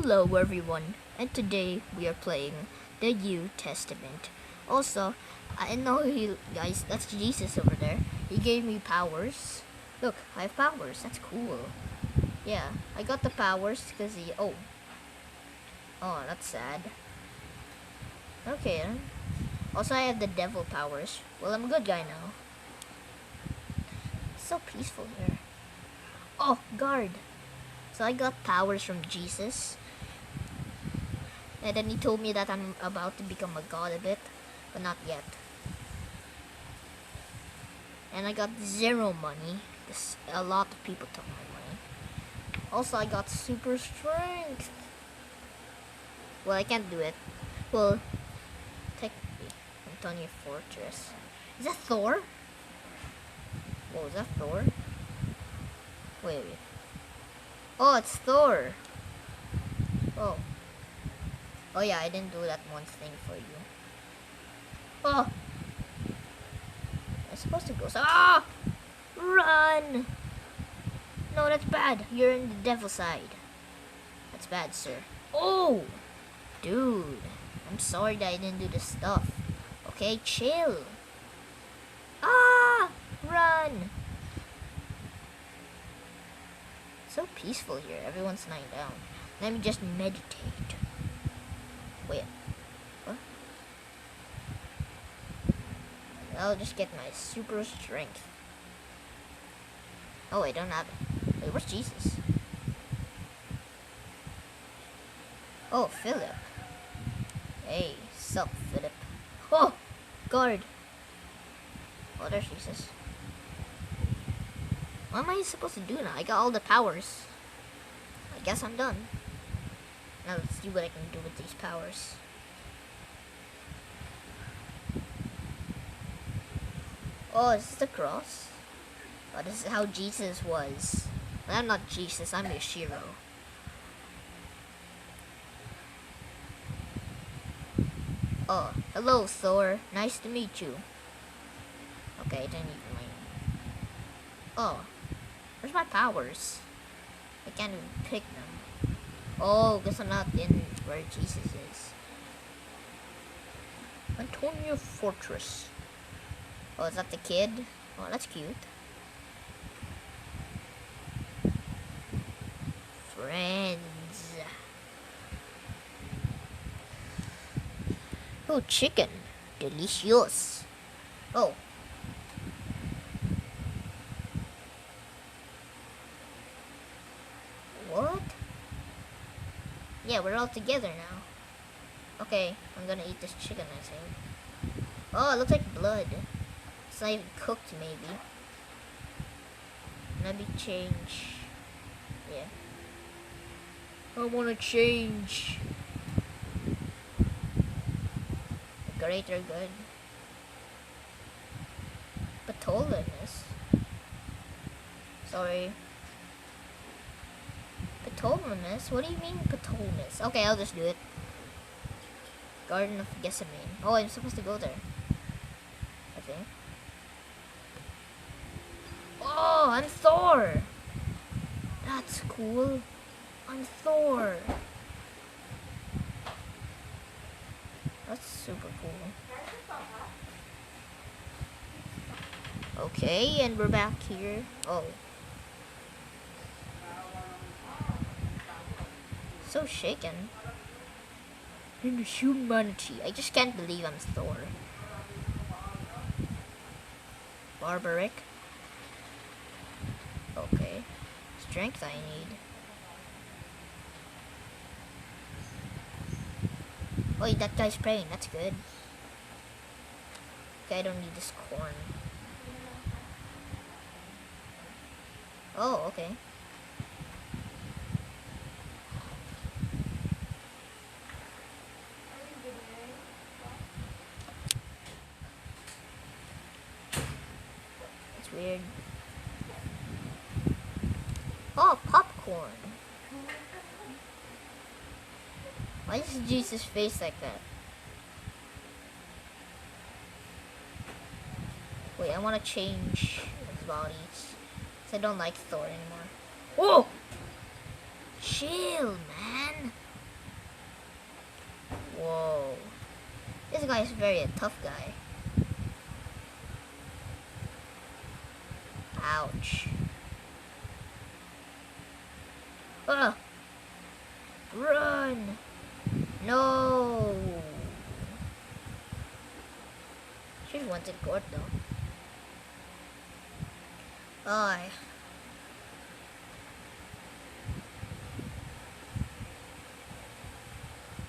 Hello everyone, and today we are playing the New Testament. Also, I know guys, that's Jesus over there. He gave me powers. Look, I have powers. That's cool. Yeah, I got the powers because oh, that's sad. Okay, then. Also I have the devil powers. Well, I'm a good guy now. It's so peaceful here. Oh, guard. So I got powers from Jesus. And then he told me that I'm about to become a god a bit, but not yet. And I got zero money, because a lot of people took my money. Also, I got super strength. Well, I can't do it. Well, technically, Antonia Fortress. Is that Thor? Whoa, is that Thor? Wait. Oh, it's Thor. Oh. Oh yeah, I didn't do that one thing for you. Oh! I'm supposed to go. Ah! Run! No, that's bad. You're in the devil side. That's bad, sir. Oh! Dude. I'm sorry that I didn't do the stuff. Okay, chill. Ah! Run! So peaceful here. Everyone's lying down. Let me just meditate. Wait. What? I'll just get my super strength. Oh, I don't have it. Wait, where's Jesus? Oh, Philip. Hey, sup, Philip. Oh, guard. Oh, there's Jesus. What am I supposed to do now? I got all the powers. I guess I'm done. Now let's see what I can do with these powers. Oh, is this the cross? Oh, this is how Jesus was. Well, I'm not Jesus, I'm Yashiro. Oh, hello Thor. Nice to meet you. Okay, I didn't even mind. Oh, where's my powers? I can't even pick them. Oh, guess I'm not in where Jesus is. Antonia Fortress. Oh, is that the kid? Oh, that's cute. Friends. Oh, chicken. Delicious. Oh. What? Yeah, we're all together now. Okay, I'm gonna eat this chicken, I think. Oh, it looks like blood. It's not even cooked, maybe. Maybe change. Yeah. I wanna change. Greater good. Ptolemaeus. Sorry. Ptolemaeus? What do you mean Ptolemaeus? Okay, I'll just do it. Garden of Gethsemane. Oh, I'm supposed to go there. I think. Oh, I'm Thor! That's cool. I'm Thor. That's super cool. Okay, and we're back here. Oh. So shaken. In humanity. I just can't believe I'm Thor. Barbaric. Okay. Strength I need. Oh, that guy's praying. That's good. Okay, I don't need this corn. Oh, okay. It's weird. Oh, popcorn. Why is Jesus' face like that? Wait, I want to change his body. I don't like Thor anymore. Whoa! Chill, man. this guy is very a tough guy. Ouch. Run! No! Should've went to court though. Aye.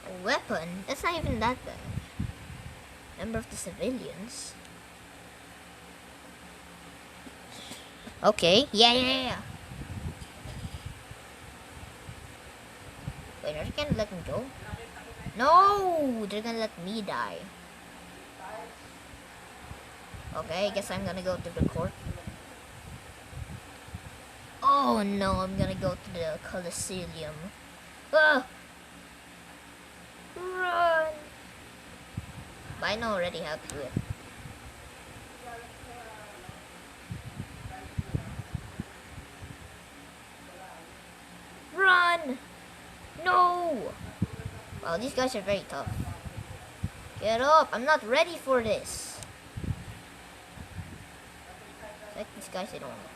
A weapon? That's not even that bad. Member of the civilians. Okay, yeah. Wait, are they gonna let me go? No! They're gonna let me die. Okay, I guess I'm gonna go to the court. Oh no, I'm gonna go to the Colosseum. Ah! Run! But I know already how to do it. Run! No! Wow, these guys are very tough. Get up! I'm not ready for this. Like these guys, they don't want to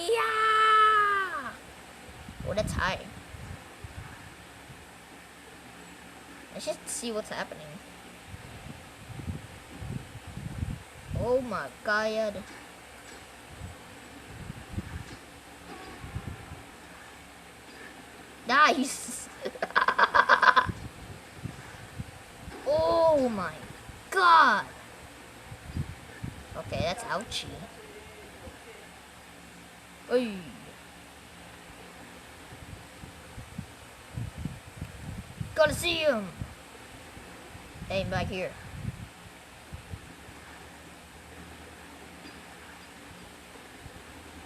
yeah! Oh, that's high. Let's just see what's happening. Oh my god. Nice! Oh my god! Okay, that's ouchie. Oy. Colosseum! Hey, I'm back here.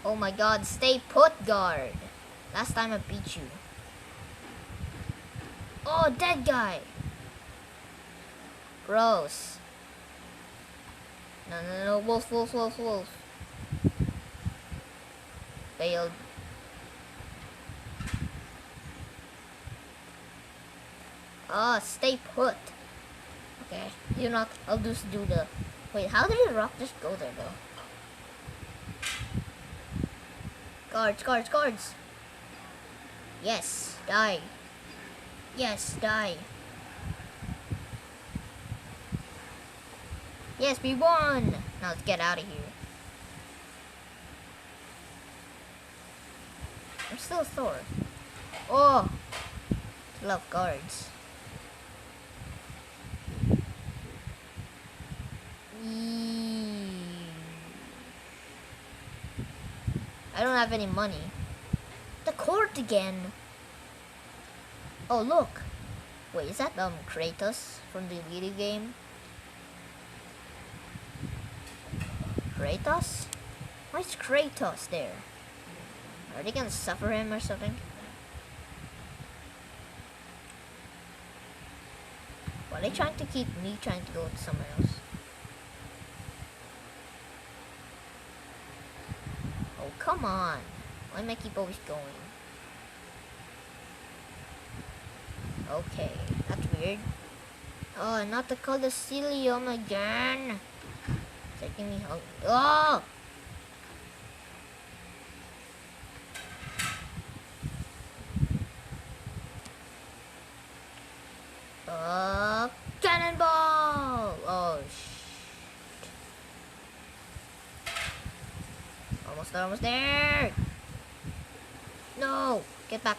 Oh my god, stay put, guard! Last time I beat you. Oh, dead guy! Gross. No, wolf. Failed. Oh, stay put. Okay, I'll just do the... Wait, how did the rock just go there, though? Guards! Yes, die. Yes, die. Yes, we won! Now let's get out of here. I'm still sore. Oh! Love guards. I don't have any money. The court again! Oh, look! Wait, is that Kratos from the video game? Kratos? Why is Kratos there? Are they gonna suffer him or something? Why are they trying to keep me trying to go somewhere else? Oh, come on. Why am I keep always going? Okay, that's weird. Oh, not the Colosseum again. Taking me home. Oh! Cannonball! Oh, shit. Almost there! No! Get back.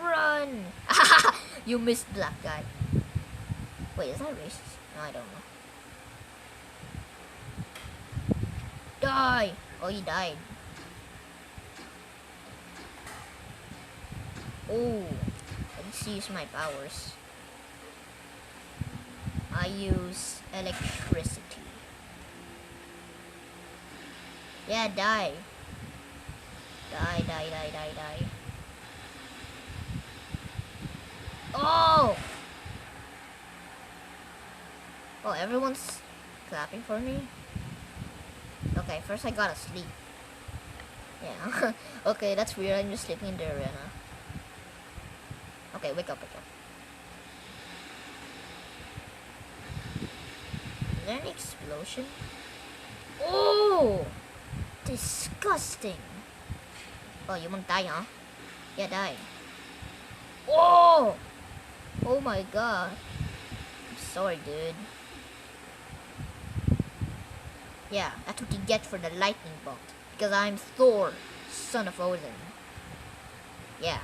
Run! You missed, black guy. Wait, is that racist? No, I don't know. Die! Oh, he died. Oh, let's use my powers. I use electricity. Yeah, die. Die. Oh! Oh, everyone's clapping for me? Okay, first I gotta sleep. Yeah. Okay, that's weird. I'm just sleeping in the arena. Okay, wake up, wake up. Is there an explosion? Oh! Disgusting. Oh, you won't die, huh? Yeah, die. Oh! Oh my god. I'm sorry, dude. Yeah, that's what you get for the lightning bolt. Because I'm Thor, son of Odin. Yeah.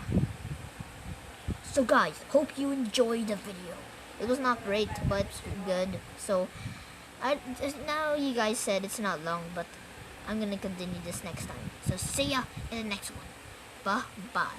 So guys, hope you enjoyed the video. It was not great, but it's good. So, now you guys said it's not long, but I'm gonna continue this next time. So see ya in the next one. Bye-bye.